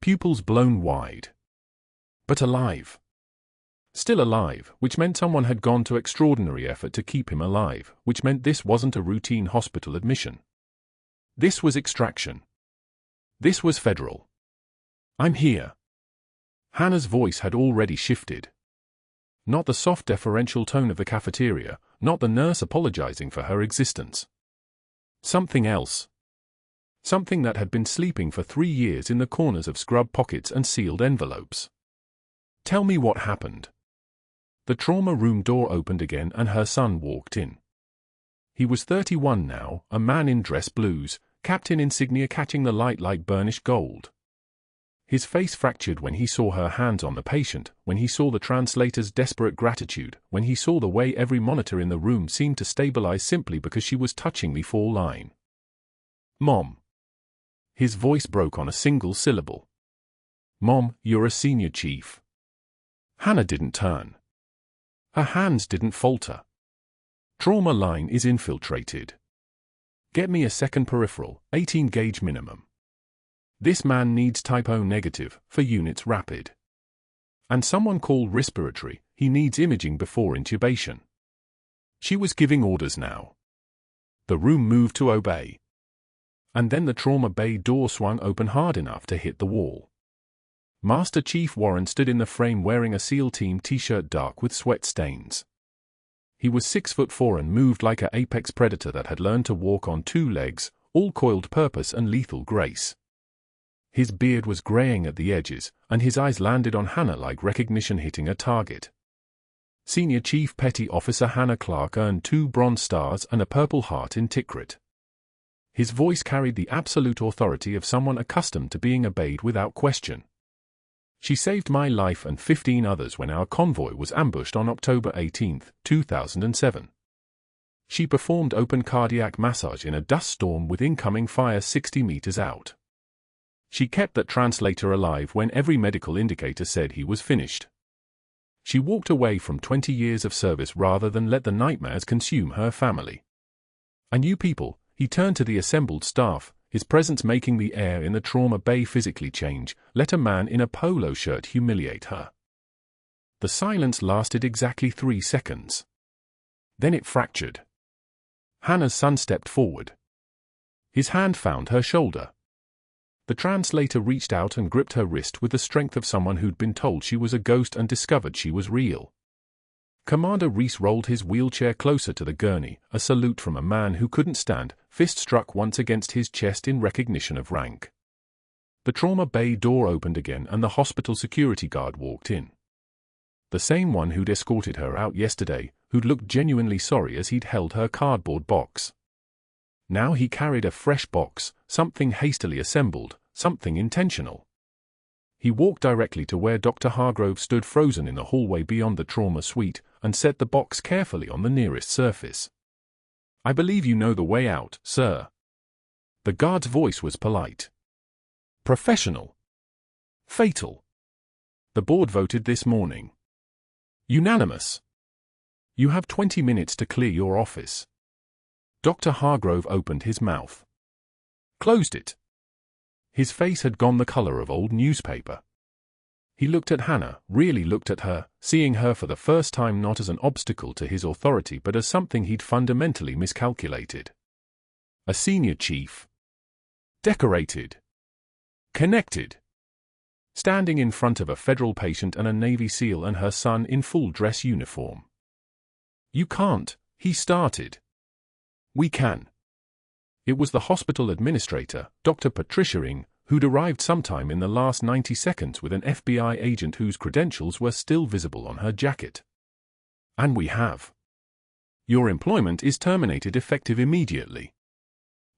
Pupils blown wide. But alive. Still alive, which meant someone had gone to extraordinary effort to keep him alive, which meant this wasn't a routine hospital admission. This was extraction. This was federal. I'm here. Hannah's voice had already shifted. Not the soft deferential tone of the cafeteria, not the nurse apologizing for her existence. Something else. Something that had been sleeping for 3 years in the corners of scrub pockets and sealed envelopes. Tell me what happened. The trauma room door opened again and her son walked in. He was 31 now, a man in dress blues, captain insignia catching the light like burnished gold. His face fractured when he saw her hands on the patient, when he saw the translator's desperate gratitude, when he saw the way every monitor in the room seemed to stabilize simply because she was touching the fall line. Mom. His voice broke on a single syllable. Mom, you're a senior chief. Hannah didn't turn. Her hands didn't falter. Trauma line is infiltrated. Get me a second peripheral, 18 gauge minimum. This man needs type O negative, for units rapid. And someone called respiratory, he needs imaging before intubation. She was giving orders now. The room moved to obey. And then the trauma bay door swung open hard enough to hit the wall. Master Chief Warren stood in the frame wearing a SEAL Team t-shirt dark with sweat stains. He was 6'4" and moved like an apex predator that had learned to walk on 2 legs, all coiled purpose and lethal grace. His beard was graying at the edges, and his eyes landed on Hannah like recognition hitting a target. Senior Chief Petty Officer Hannah Clarke earned 2 Bronze Stars and a Purple Heart in Tikrit. His voice carried the absolute authority of someone accustomed to being obeyed without question. She saved my life and 15 others when our convoy was ambushed on October 18, 2007. She performed open cardiac massage in a dust storm with incoming fire 60 meters out. She kept that translator alive when every medical indicator said he was finished. She walked away from 20 years of service rather than let the nightmares consume her family. And you people, he turned to the assembled staff, his presence making the air in the trauma bay physically change, let a man in a polo shirt humiliate her. The silence lasted exactly 3 seconds. Then it fractured. Hannah's son stepped forward. His hand found her shoulder. The translator reached out and gripped her wrist with the strength of someone who'd been told she was a ghost and discovered she was real. Commander Reese rolled his wheelchair closer to the gurney, a salute from a man who couldn't stand, fist struck once against his chest in recognition of rank. The trauma bay door opened again and the hospital security guard walked in. The same one who'd escorted her out yesterday, who'd looked genuinely sorry as he'd held her cardboard box. Now he carried a fresh box, something hastily assembled, something intentional. He walked directly to where Dr. Hargrove stood frozen in the hallway beyond the trauma suite, and set the box carefully on the nearest surface. I believe you know the way out, sir. The guard's voice was polite. Professional. Fatal. The board voted this morning. Unanimous. You have 20 minutes to clear your office. Dr. Hargrove opened his mouth. Closed it. His face had gone the color of old newspaper. He looked at Hannah, really looked at her, seeing her for the first time not as an obstacle to his authority but as something he'd fundamentally miscalculated. A senior chief. Decorated. Connected. Standing in front of a federal patient and a Navy SEAL and her son in full dress uniform. You can't, he started. We can. It was the hospital administrator, Dr. Patricia Ng, who'd arrived sometime in the last 90 seconds with an FBI agent whose credentials were still visible on her jacket. And we have. Your employment is terminated effective immediately.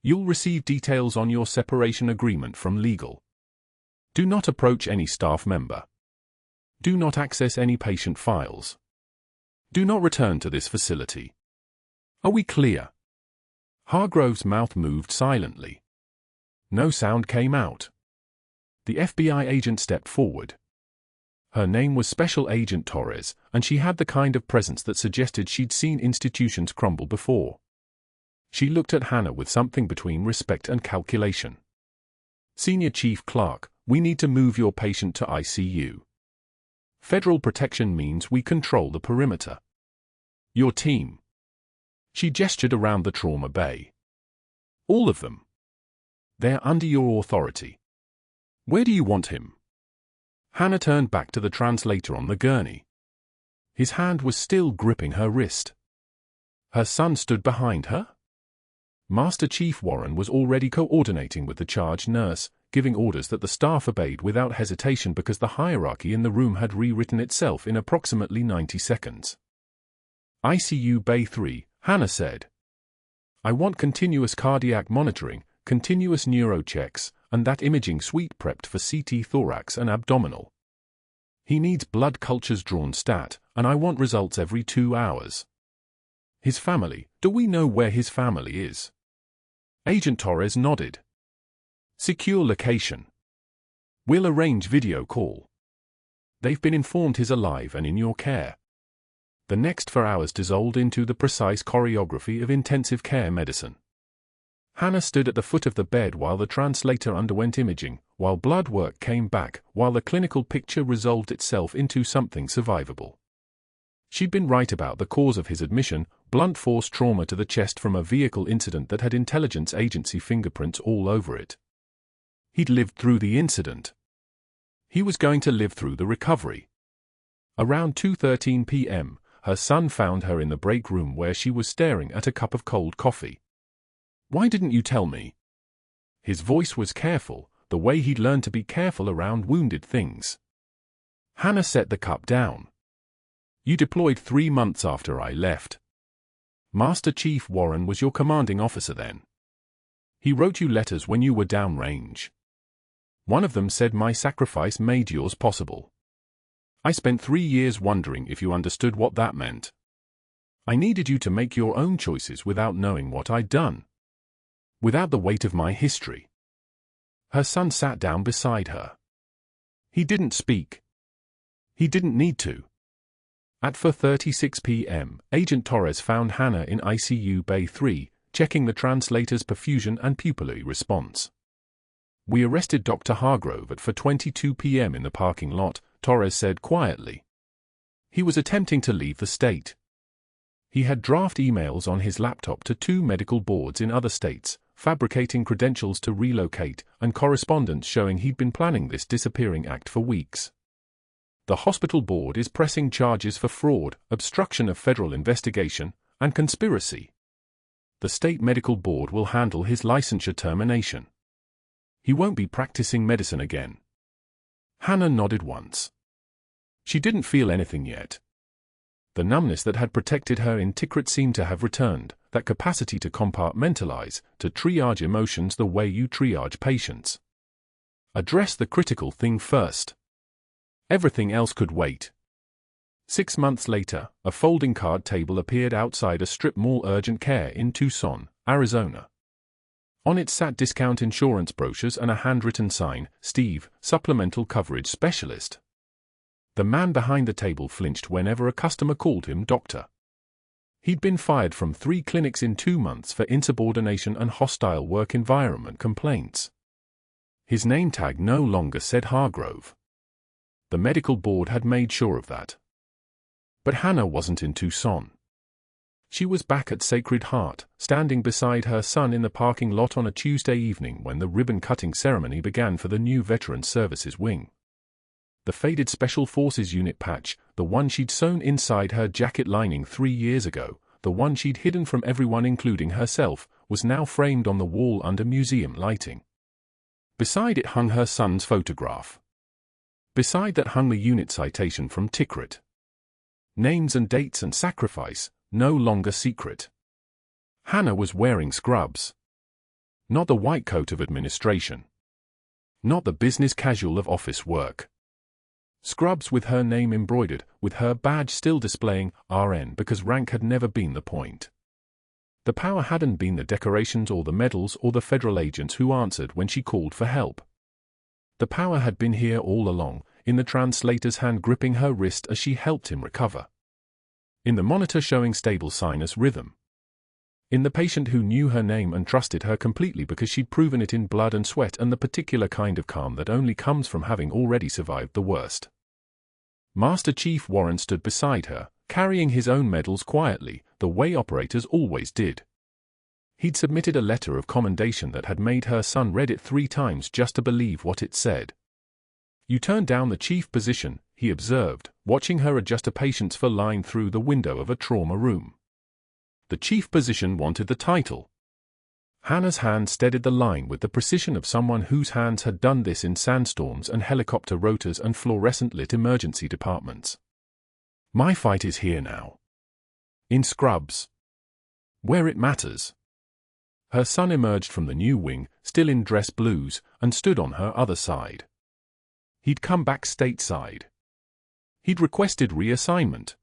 You'll receive details on your separation agreement from legal. Do not approach any staff member. Do not access any patient files. Do not return to this facility. Are we clear? Hargrove's mouth moved silently. No sound came out. The FBI agent stepped forward. Her name was Special Agent Torres, and she had the kind of presence that suggested she'd seen institutions crumble before. She looked at Hannah with something between respect and calculation. Senior Chief Clarke, we need to move your patient to ICU. Federal protection means we control the perimeter. Your team. She gestured around the trauma bay. All of them. They're under your authority. Where do you want him? Hannah turned back to the translator on the gurney. His hand was still gripping her wrist. Her son stood behind her? Master Chief Warren was already coordinating with the charge nurse, giving orders that the staff obeyed without hesitation because the hierarchy in the room had rewritten itself in approximately 90 seconds. ICU Bay 3, Hannah said. I want continuous cardiac monitoring, continuous neuro checks, and that imaging suite prepped for CT thorax and abdominal. He needs blood cultures drawn stat, and I want results every 2 hours. His family, do we know where his family is? Agent Torres nodded. Secure location. We'll arrange video call. They've been informed he's alive and in your care. The next 4 hours dissolved into the precise choreography of intensive care medicine. Hannah stood at the foot of the bed while the translator underwent imaging, while blood work came back, while the clinical picture resolved itself into something survivable. She'd been right about the cause of his admission, blunt force trauma to the chest from a vehicle incident that had intelligence agency fingerprints all over it. He'd lived through the incident. He was going to live through the recovery. Around 2:13 p.m., her son found her in the break room where she was staring at a cup of cold coffee. Why didn't you tell me? His voice was careful, the way he'd learned to be careful around wounded things. Hannah set the cup down. You deployed 3 months after I left. Master Chief Warren was your commanding officer then. He wrote you letters when you were downrange. One of them said my sacrifice made yours possible. I spent 3 years wondering if you understood what that meant. I needed you to make your own choices without knowing what I'd done. Without the weight of my history. Her son sat down beside her. He didn't speak. He didn't need to. At 4:36 p.m., Agent Torres found Hannah in ICU Bay 3, checking the translator's perfusion and pupillary response. We arrested Dr. Hargrove at 4:22 p.m. in the parking lot, Torres said quietly. He was attempting to leave the state. He had draft emails on his laptop to 2 medical boards in other states, fabricating credentials to relocate, and correspondence showing he'd been planning this disappearing act for weeks. The hospital board is pressing charges for fraud, obstruction of federal investigation, and conspiracy. The state medical board will handle his licensure termination. He won't be practicing medicine again. Hannah nodded once. She didn't feel anything yet. The numbness that had protected her in Tikrit seemed to have returned, that capacity to compartmentalize, to triage emotions the way you triage patients. Address the critical thing first. Everything else could wait. 6 months later, a folding card table appeared outside a strip mall urgent care in Tucson, Arizona. On it sat discount insurance brochures and a handwritten sign, "Steve, Supplemental Coverage Specialist." The man behind the table flinched whenever a customer called him doctor. He'd been fired from 3 clinics in 2 months for insubordination and hostile work environment complaints. His name tag no longer said Hargrove. The medical board had made sure of that. But Hannah wasn't in Tucson. She was back at Sacred Heart, standing beside her son in the parking lot on a Tuesday evening when the ribbon-cutting ceremony began for the new Veteran Services Wing. The faded Special Forces unit patch, the one she'd sewn inside her jacket lining 3 years ago, the one she'd hidden from everyone including herself, was now framed on the wall under museum lighting. Beside it hung her son's photograph. Beside that hung the unit citation from Tikrit. Names and dates and sacrifice, no longer secret. Hannah was wearing scrubs. Not the white coat of administration. Not the business casual of office work. Scrubs with her name embroidered, with her badge still displaying RN because rank had never been the point. The power hadn't been the decorations or the medals or the federal agents who answered when she called for help. The power had been here all along, in the translator's hand gripping her wrist as she helped him recover. In the monitor showing stable sinus rhythm. In the patient who knew her name and trusted her completely because she'd proven it in blood and sweat and the particular kind of calm that only comes from having already survived the worst. Master Chief Warren stood beside her, carrying his own medals quietly, the way operators always did. He'd submitted a letter of commendation that had made her son read it 3 times just to believe what it said. "You turned down the chief position," he observed, watching her adjust a patient's for line through the window of a trauma room. The chief position wanted the title. Hannah's hand steadied the line with the precision of someone whose hands had done this in sandstorms and helicopter rotors and fluorescent-lit emergency departments. "My fight is here now. In scrubs. Where it matters." Her son emerged from the new wing, still in dress blues, and stood on her other side. He'd come back stateside. He'd requested reassignment.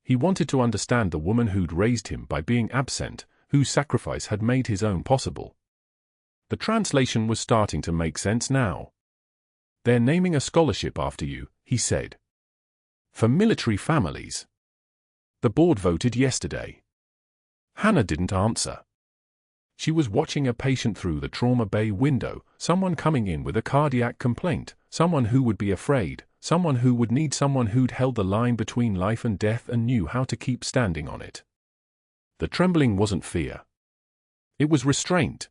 He wanted to understand the woman who'd raised him by being absent, whose sacrifice had made his own possible. The translation was starting to make sense now. "They're naming a scholarship after you," he said. "For military families. The board voted yesterday." Hannah didn't answer. She was watching a patient through the trauma bay window, someone coming in with a cardiac complaint, someone who would be afraid, someone who would need someone who'd held the line between life and death and knew how to keep standing on it. The trembling wasn't fear. It was restraint.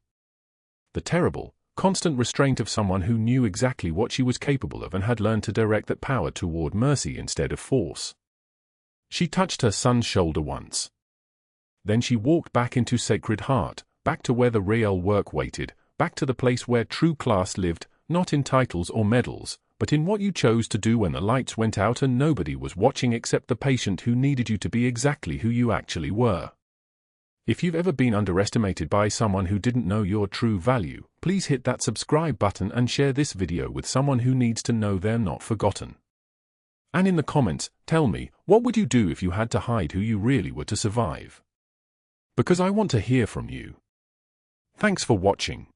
The terrible, constant restraint of someone who knew exactly what she was capable of and had learned to direct that power toward mercy instead of force. She touched her son's shoulder once. Then she walked back into Sacred Heart, back to where the real work waited, back to the place where true class lived, not in titles or medals, but in what you chose to do when the lights went out and nobody was watching except the patient who needed you to be exactly who you actually were. If you've ever been underestimated by someone who didn't know your true value, please hit that subscribe button and share this video with someone who needs to know they're not forgotten. And in the comments, tell me, what would you do if you had to hide who you really were to survive? Because I want to hear from you. Thanks for watching.